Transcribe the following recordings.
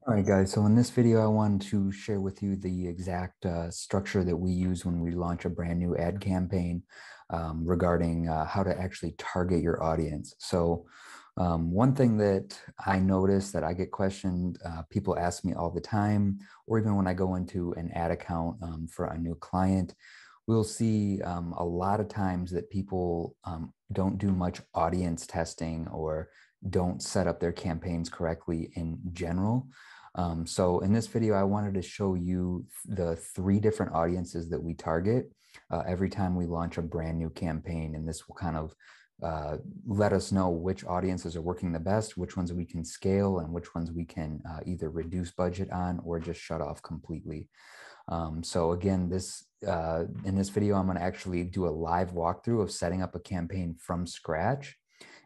All right, guys. So in this video, I wanted to share with you the exact structure that we use when we launch a brand new ad campaign regarding how to actually target your audience. So one thing that I notice that I get questioned, people ask me all the time, or even when I go into an ad account for a new client, we'll see a lot of times that people don't do much audience testing or don't set up their campaigns correctly in general. So in this video, I wanted to show you the three different audiences that we target every time we launch a brand new campaign. And this will kind of let us know which audiences are working the best, which ones we can scale, and which ones we can either reduce budget on or just shut off completely. So again, in this video, I'm going to actually do a live walkthrough of setting up a campaign from scratch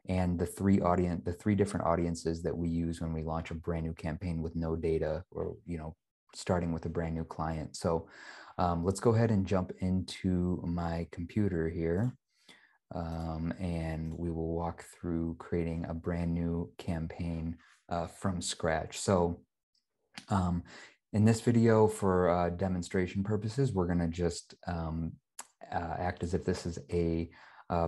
and the three different audiences that we use when we launch a brand new campaign with no data or, starting with a brand new client. So let's go ahead and jump into my computer here. And we will walk through creating a brand new campaign from scratch. So in this video, for demonstration purposes, we're going to just act as if this is a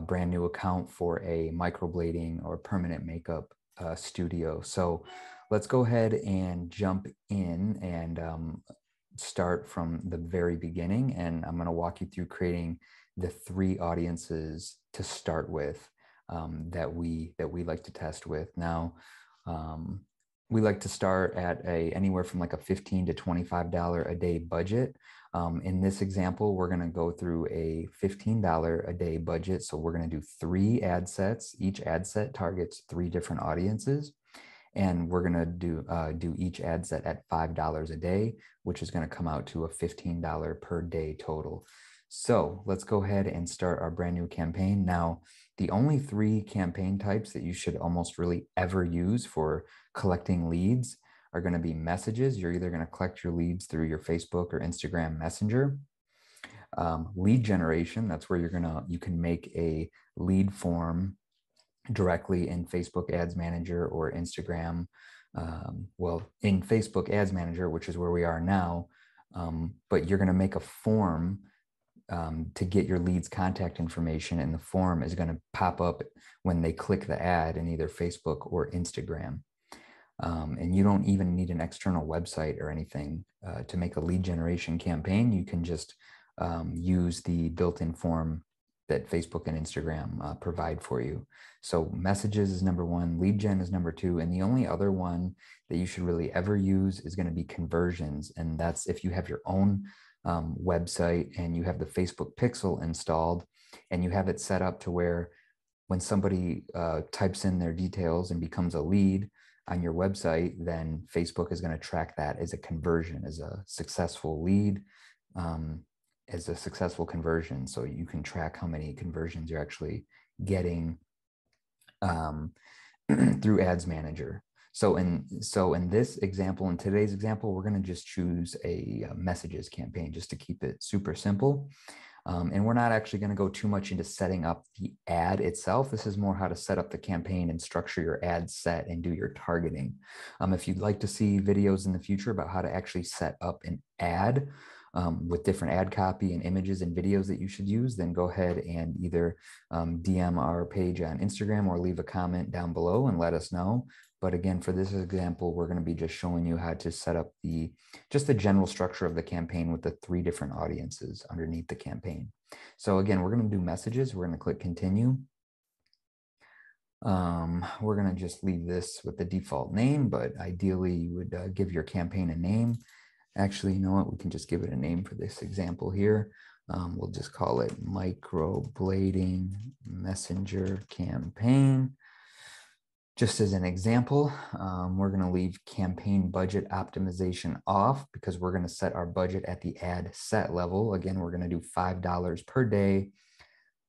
brand new account for a microblading or permanent makeup studio. So let's go ahead and jump in and start from the very beginning. And I'm going to walk you through creating the three audiences to start with that we like to test with. Now, we like to start at anywhere from like a $15 to $25 a day budget. In this example, we're going to go through a $15 a day budget. So we're going to do 3 ad sets. Each ad set targets 3 different audiences. And we're going to do each ad set at $5 a day, which is going to come out to a $15 per day total. So let's go ahead and start our brand new campaign. Now, the only 3 campaign types that you should almost really ever use for collecting leads are going to be messages. You're either going to collect your leads through your Facebook or Instagram Messenger. Lead generation, that's where you can make a lead form directly in Facebook Ads Manager or Instagram. In Facebook Ads Manager, which is where we are now, but you're going to make a form to get your leads' contact information, and the form is going to pop up when they click the ad in either Facebook or Instagram. And you don't even need an external website or anything to make a lead generation campaign. You can just use the built-in form that Facebook and Instagram provide for you. So messages is number 1, lead gen is number 2, and the only other one that you should really ever use is going to be conversions. And that's if you have your own website and you have the Facebook pixel installed and you have it set up to where when somebody types in their details and becomes a lead on your website, then Facebook is going to track that as a conversion, as a successful lead, as a successful conversion. So you can track how many conversions you're actually getting through Ads Manager. So in this example, in today's example, we're going to just choose a messages campaign just to keep it super simple. And we're not actually going to go too much into setting up the ad itself. This is more how to set up the campaign and structure your ad set and do your targeting. If you'd like to see videos in the future about how to actually set up an ad with different ad copy and images and videos that you should use, then go ahead and either DM our page on Instagram or leave a comment down below and let us know. But again, for this example, we're going to be just showing you how to set up just the general structure of the campaign with the 3 different audiences underneath the campaign. So again, we're going to do messages. We're going to click continue. We're going to just leave this with the default name, but ideally you would give your campaign a name. Actually, you know what? We can just give it a name for this example here. We'll just call it Microblading Messenger Campaign. Just as an example, we're going to leave campaign budget optimization off because we're going to set our budget at the ad set level. Again, we're going to do $5 per day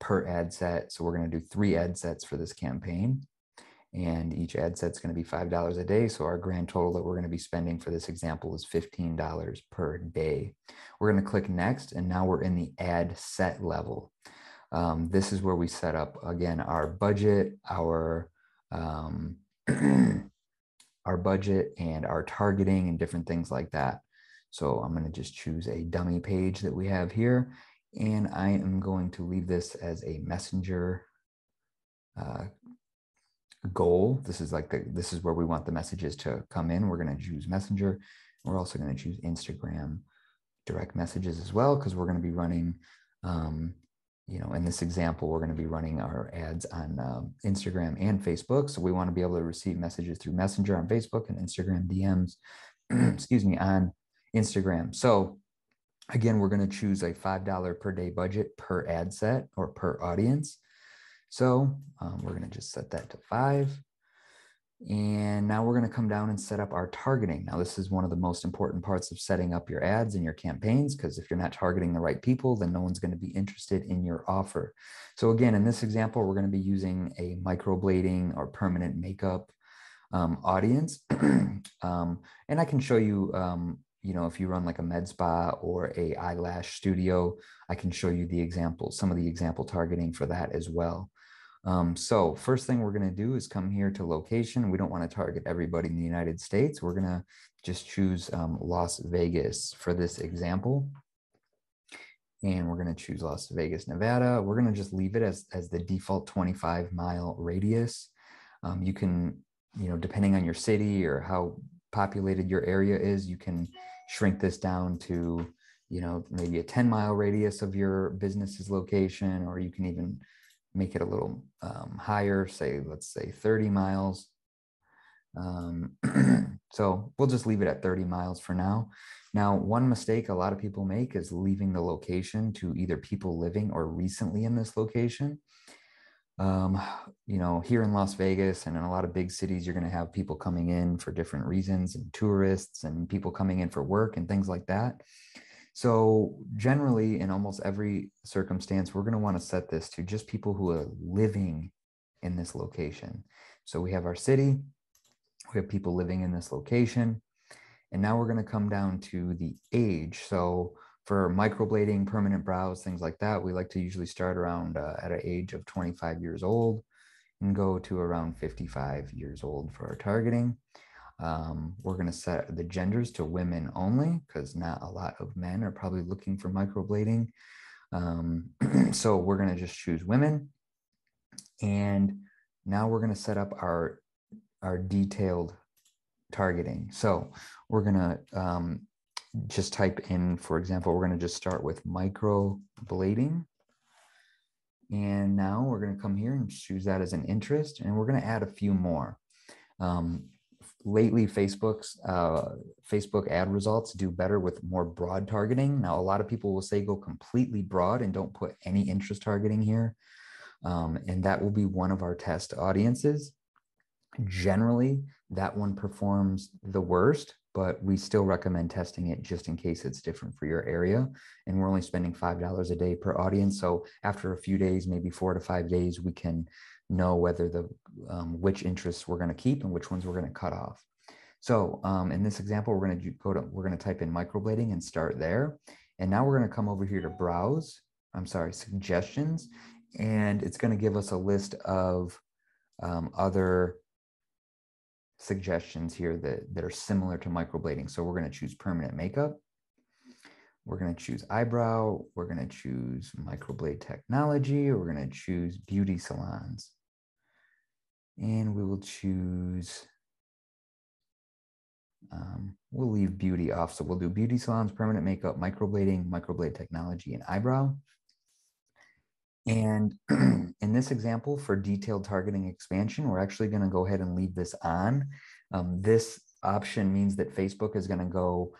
per ad set. So we're going to do 3 ad sets for this campaign. And each ad set is going to be $5 a day. So our grand total that we're going to be spending for this example is $15 per day. We're going to click next, and now we're in the ad set level. This is where we set up, again, our budget, our our budget and our targeting and different things like that. So I'm going to just choose a dummy page that we have here, and I am going to leave this as a messenger goal. This is this is where we want the messages to come in. We're going to choose messenger. We're also going to choose Instagram direct messages as well, because we're going to be running, in this example, we're going to be running our ads on Instagram and Facebook. So we want to be able to receive messages through Messenger on Facebook and Instagram DMs, excuse me, on Instagram. So again, we're going to choose a $5 per day budget per ad set or per audience. So we're going to just set that to 5. And now we're going to come down and set up our targeting. Now, this is one of the most important parts of setting up your ads and your campaigns, because if you're not targeting the right people, then no one's going to be interested in your offer. So again, in this example, we're going to be using a microblading or permanent makeup audience. And I can show you, if you run like a med spa or a eyelash studio, I can show you the examples, some of the example targeting for that as well. So first thing we're going to do is come here to location. We don't want to target everybody in the United States. We're going to just choose Las Vegas for this example. And we're going to choose Las Vegas, Nevada. We're going to just leave it as the default 25-mile radius. You can, depending on your city or how populated your area is, you can shrink this down to, maybe a 10-mile radius of your business's location, or you can even make it a little higher, let's say 30 miles. So we'll just leave it at 30 miles for now. Now, one mistake a lot of people make is leaving the location to either people living or recently in this location. Here in Las Vegas and in a lot of big cities, you're going to have people coming in for different reasons, and tourists and people coming in for work and things like that. So generally, in almost every circumstance, we're going to want to set this to just people who are living in this location. So we have our city, we have people living in this location, and now we're going to come down to the age. So for microblading, permanent brows, things like that, we like to usually start around at an age of 25 years old and go to around 55 years old for our targeting. We're going to set the genders to women only, because not a lot of men are probably looking for microblading. So we're going to just choose women. And now we're going to set up our detailed targeting. So we're going to just type in, for example, we're going to just start with microblading. And now we're going to come here and choose that as an interest. And we're going to add a few more. Lately, Facebook ad results do better with more broad targeting. Now, a lot of people will say go completely broad and don't put any interest targeting here. And that will be one of our test audiences. Generally, that one performs the worst, but we still recommend testing it just in case it's different for your area. And we're only spending $5 a day per audience. So after a few days, maybe 4 to 5 days, we can know whether which interests we're going to keep and which ones we're going to cut off. So in this example, we're going to type in microblading and start there. And now we're going to come over here to suggestions, and it's going to give us a list of other suggestions here that are similar to microblading. So we're going to choose permanent makeup. We're going to choose eyebrow. We're going to choose microblade technology. We're going to choose beauty salons. And we will choose, we'll leave beauty off. So we'll do beauty salons, permanent makeup, microblading, microblade technology, and eyebrow. And in this example, for detailed targeting expansion, we're actually going to go ahead and leave this on. This option means that Facebook is going to go,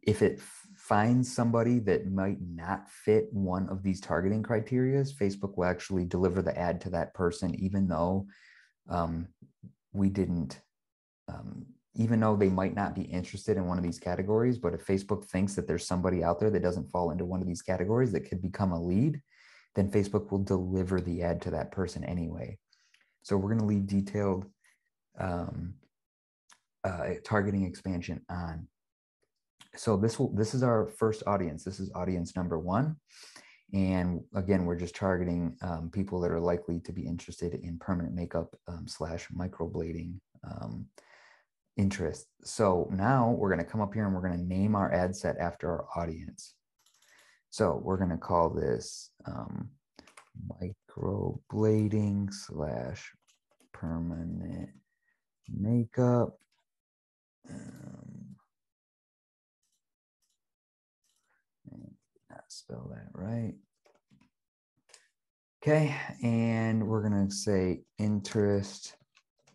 if it finds somebody that might not fit one of these targeting criteria, Facebook will actually deliver the ad to that person, even though even though they might not be interested in one of these categories. But if Facebook thinks that there's somebody out there that doesn't fall into one of these categories that could become a lead, then Facebook will deliver the ad to that person anyway. So we're going to leave detailed targeting expansion on. So this is our first audience. This is audience number 1. And again, we're just targeting people that are likely to be interested in permanent makeup / microblading interest. So now we're going to come up here and we're going to name our ad set after our audience. So we're going to call this microblading / permanent makeup. Not spell that right. Okay, and we're going to say interest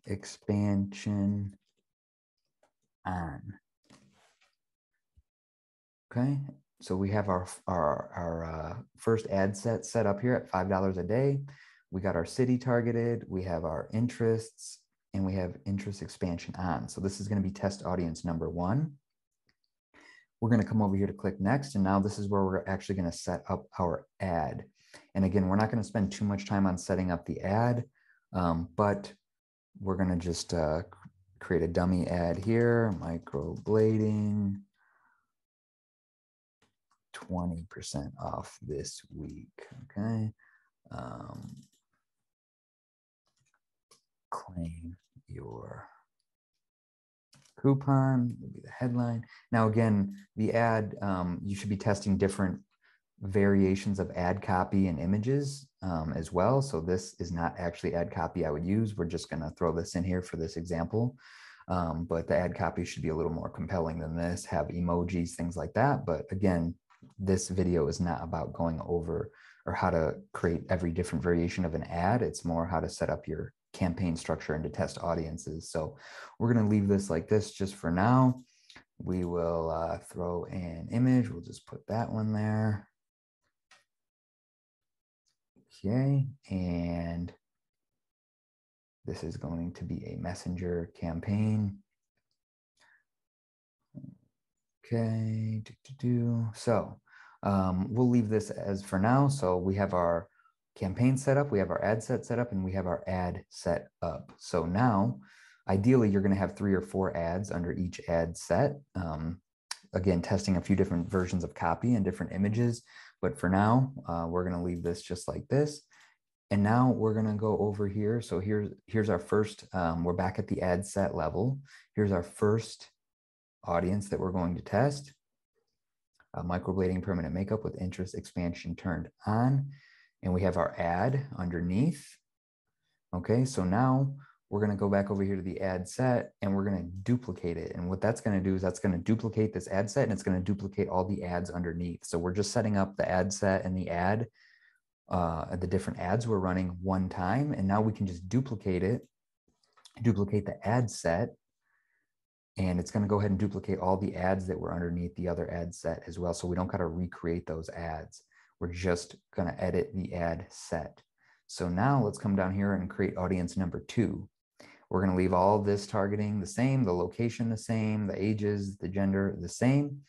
expansion on. Okay, so we have our first ad set up here at $5 a day. We got our city targeted, we have our interests, and we have interest expansion on. So this is going to be test audience number 1. We're going to come over here to click next, and now this is where we're actually going to set up our ad. And again, we're not going to spend too much time on setting up the ad, but we're going to just create a dummy ad here, microblading, 20% off this week, okay? Claim your coupon will be the headline. Now, again, the ad, you should be testing different variations of ad copy and images as well. So this is not actually ad copy I would use. We're just going to throw this in here for this example. But the ad copy should be a little more compelling than this, have emojis, things like that. But again, this video is not about going over or how to create every different variation of an ad. It's more how to set up your campaign structure and to test audiences. So we're going to leave this like this just for now. We will throw an image. We'll just put that one there. Okay, and this is going to be a messenger campaign. Okay, so we'll leave this as for now. So we have our campaign set up, we have our ad set up, and we have our ad set up. So now, ideally, you're going to have 3 or 4 ads under each ad set. Again, testing a few different versions of copy and different images. But for now, we're going to leave this just like this. And now we're going to go over here. So here's our first, we're back at the ad set level. Here's our first audience that we're going to test. Microblading permanent makeup with interest expansion turned on. And we have our ad underneath. Okay, so now we're going to go back over here to the ad set and we're going to duplicate it. And what that's going to do is that's going to duplicate this ad set and it's going to duplicate all the ads underneath. So we're just setting up the ad set and the ad, the different ads we're running one time. And now we can just duplicate it, duplicate the ad set. And it's going to go ahead and duplicate all the ads that were underneath the other ad set as well. So we don't got to recreate those ads. We're just going to edit the ad set. So now let's come down here and create audience number 2. We're going to leave all this targeting the same, the location the same, the ages, the gender the same.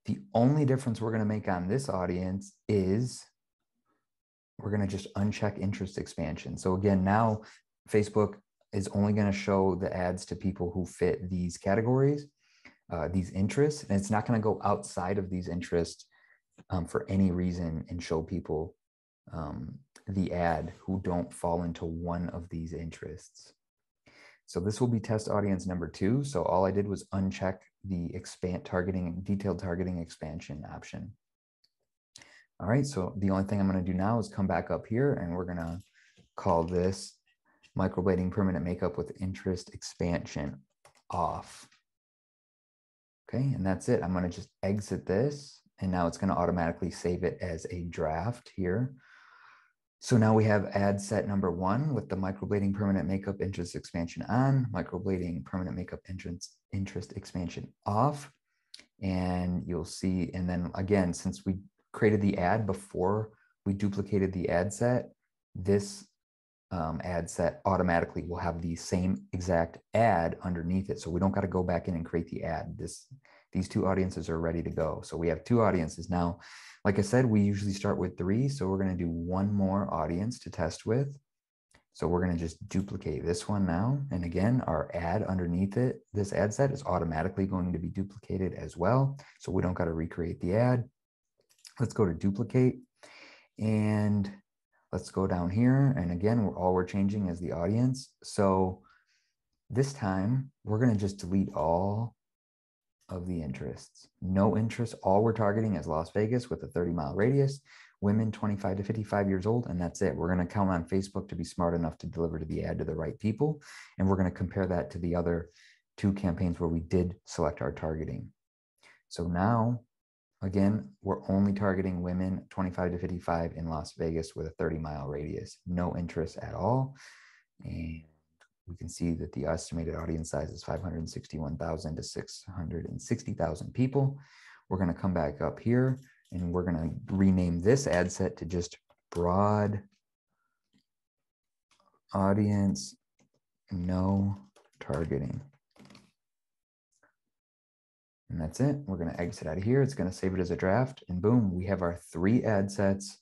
The only difference we're going to make on this audience is we're going to just uncheck interest expansion. So again, now Facebook is only going to show the ads to people who fit these categories, these interests, and it's not going to go outside of these interests for any reason and show people the ad who don't fall into one of these interests. So this will be test audience number 2. So all I did was uncheck the detailed targeting expansion option. All right, so the only thing I'm going to do now is come back up here and we're going to call this microblading permanent makeup with interest expansion off. Okay, and that's it. I'm going to just exit this and now it's going to automatically save it as a draft here. So now we have ad set number 1 with the microblading permanent makeup interest expansion on, microblading permanent makeup interest expansion off. And you'll see, and then again, since we created the ad before we duplicated the ad set, this ad set automatically will have the same exact ad underneath it. So we don't got to go back in and create the ad. These 2 audiences are ready to go. So we have 2 audiences now. Like I said, we usually start with 3. So we're going to do 1 more audience to test with. So we're going to just duplicate this one now. And again, our ad underneath it, this ad set is automatically going to be duplicated as well. So we don't got to recreate the ad. Let's go to duplicate and let's go down here. And again, all we're changing is the audience. So This time, we're going to just delete all of the interests. No interest. All we're targeting is Las Vegas with a 30-mile radius, women 25 to 55 years old, and that's it. We're going to count on Facebook to be smart enough to deliver to the ad to the right people, and we're going to compare that to the other 2 campaigns where we did select our targeting. So now, again, we're only targeting women 25 to 55 in Las Vegas with a 30-mile radius. No interest at all. And we can see that the estimated audience size is 561,000 to 660,000 people. We're going to come back up here and we're going to rename this ad set to just broad audience, no targeting. And that's it. We're going to exit out of here. It's going to save it as a draft. And boom, we have our 3 ad sets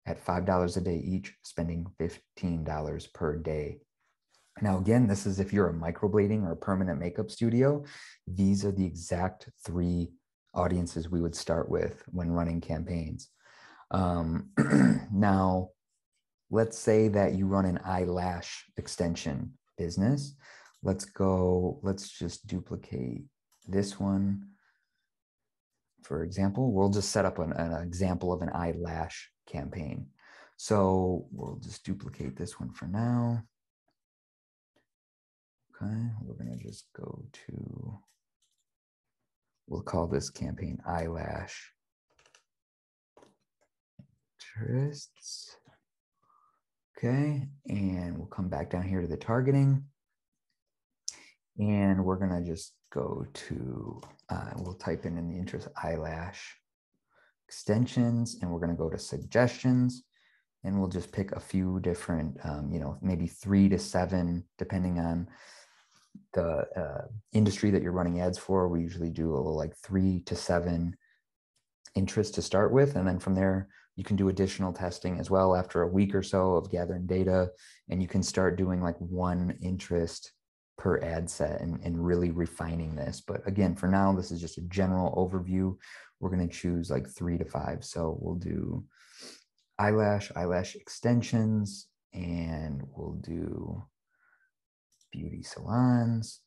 at $5 a day each, spending $15 per day. Now, again, this is if you're a microblading or a permanent makeup studio. These are the exact 3 audiences we would start with when running campaigns. Now, let's say that you run an eyelash extension business. Let's just duplicate this one. For example, we'll just set up an example of an eyelash campaign. So we'll just duplicate this one for now. Okay, we're going to just go to, we'll call this campaign Eyelash Interests. Okay, and we'll come back down here to the targeting. And we're going to just go to, we'll type in the interest eyelash extensions, and we're going to go to suggestions. And we'll just pick a few different, maybe 3 to 7, depending on the industry that you're running ads for. We usually do a little like 3 to 7 interests to start with. And then from there, you can do additional testing as well after a week or so of gathering data. And you can start doing like 1 interest per ad set and really refining this. But again, for now, this is just a general overview. We're going to choose like 3 to 5. So we'll do eyelash extensions, and we'll do beauty salons.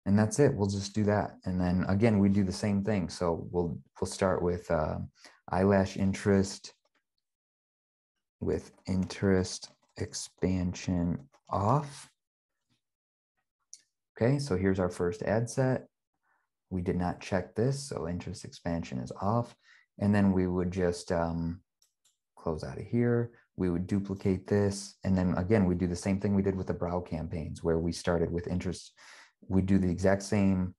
And that's it. We'll just do that. And then again, we do the same thing. So we'll start with eyelash interest with interest expansion off. Okay, so here's our first ad set. We did not check this, so interest expansion is off. And then we would just close out of here. We would duplicate this. And then again, we do the same thing we did with the brow campaigns where we started with interest. We do the exact same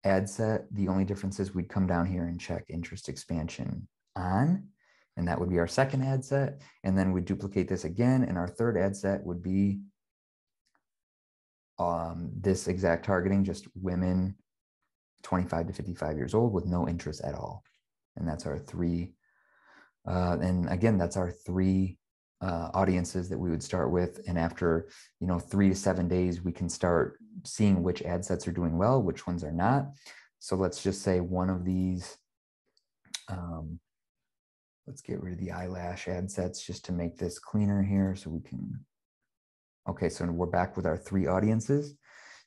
ad set. The only difference is we'd come down here and check interest expansion on, and that would be our second ad set. And then we duplicate this again. And our third ad set would be this exact targeting, just women 25 to 55 years old with no interest at all. And that's our 3. And again, that's our 3 audiences that we would start with. And after 3 to 7 days, we can start seeing which ad sets are doing well, which ones are not. So let's just say one of these, let's get rid of the eyelash ad sets just to make this cleaner here so we can, okay, so we're back with our 3 audiences.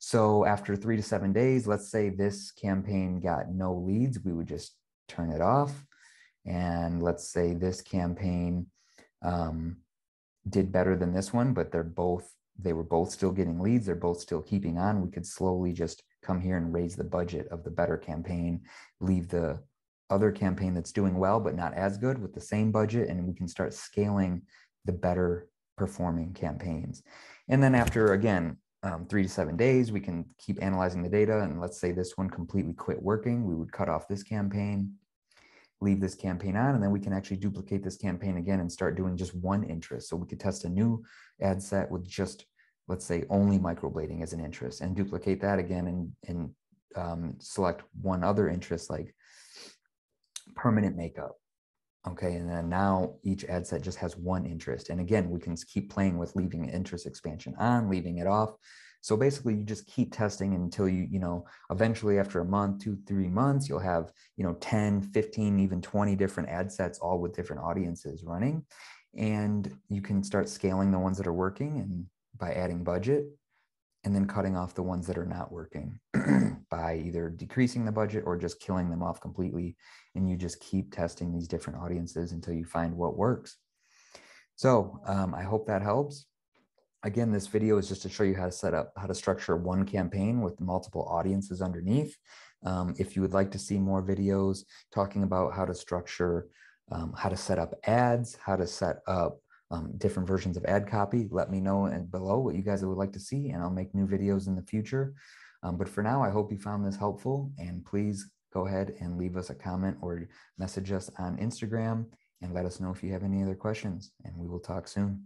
So after 3 to 7 days, let's say this campaign got no leads, we would just turn it off. And let's say this campaign did better than this one, but they were both still getting leads. They're both still keeping on. We could slowly just come here and raise the budget of the better campaign, leave the other campaign that's doing well, but not as good with the same budget. And we can start scaling the better performing campaigns. And then after, again, 3 to 7 days, we can keep analyzing the data. And let's say this one completely quit working. We would cut off this campaign, leave this campaign on, and then we can actually duplicate this campaign again and start doing just 1 interest. So we could test a new ad set with just, let's say, only microblading as an interest, and duplicate that again and select 1 other interest like permanent makeup. Okay, and then now each ad set just has 1 interest. And again, we can keep playing with leaving interest expansion on, leaving it off. So basically you just keep testing until you eventually after a month, 2, 3 months, you'll have, 10, 15, even 20 different ad sets, all with different audiences running. And you can start scaling the ones that are working and by adding budget, and then cutting off the ones that are not working by either decreasing the budget or just killing them off completely. And you just keep testing these different audiences until you find what works. So I hope that helps. Again, this video is just to show you how to structure one campaign with multiple audiences underneath. If you would like to see more videos talking about how to structure, how to set up ads, how to set up different versions of ad copy, let me know below what you guys would like to see, and I'll make new videos in the future. But for now, I hope you found this helpful, and please go ahead and leave us a comment or message us on Instagram and let us know if you have any other questions, and we will talk soon.